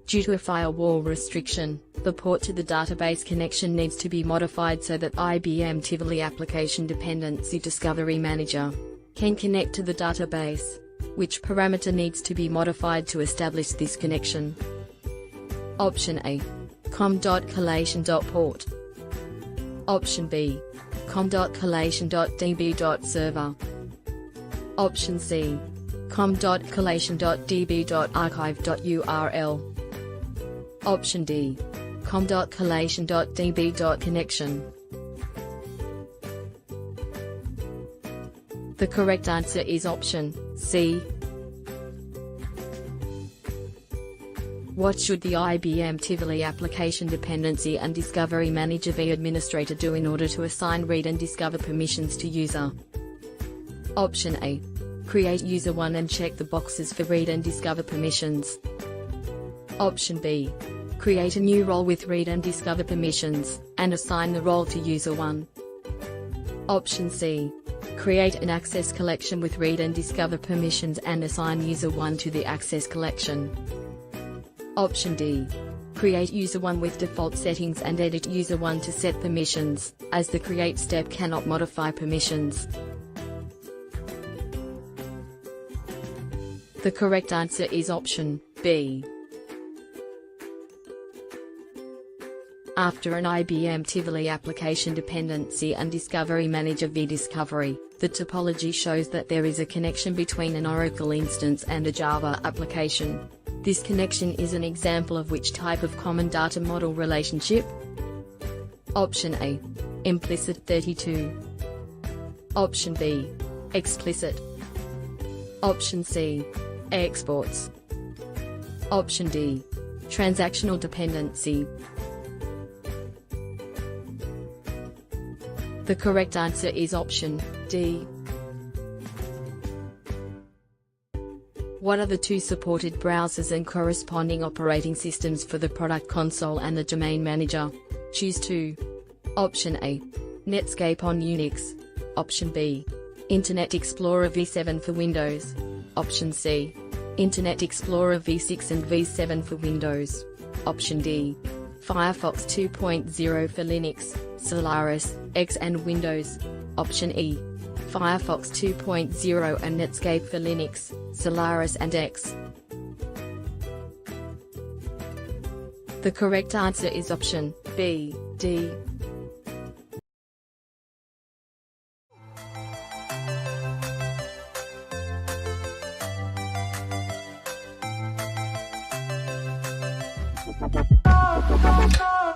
Due to a firewall restriction, the port to the database connection needs to be modified so that IBM Tivoli Application Dependency Discovery Manager can connect to the database. Which parameter needs to be modified to establish this connection? Option A. com.collation.port. Option B. com.collation.db.server. Option C. com.collation.db.archive.url. Option D. com.collation.db.connection. The correct answer is option C. What should the IBM Tivoli Application Dependency and Discovery Manager V administrator do in order to assign read and discover permissions to user? Option A. Create user 1 and check the boxes for read and discover permissions. Option B. Create a new role with read and discover permissions, and assign the role to user 1. Option C. Create an access collection with read and discover permissions and assign user 1 to the access collection. Option D. Create user 1 with default settings and edit user 1 to set permissions, as the create step cannot modify permissions. The correct answer is option B. After an IBM Tivoli Application Dependency and Discovery Manager V discovery, the topology shows that there is a connection between an Oracle instance and a Java application. This connection is an example of which type of common data model relationship? Option A. Implicit 32. Option B. Explicit. Option C. Exports. Option D. Transactional dependency. The correct answer is option D. What are the two supported browsers and corresponding operating systems for the product console and the domain manager? Choose 2. Option A. Netscape on Unix. Option B. Internet Explorer v7 for Windows. Option C. Internet Explorer v6 and v7 for Windows. Option D. Firefox 2.0 for Linux, Solaris, X and Windows. Option E. Firefox 2.0 and Netscape for Linux, Solaris and X. The correct answer is option B, D. Oh,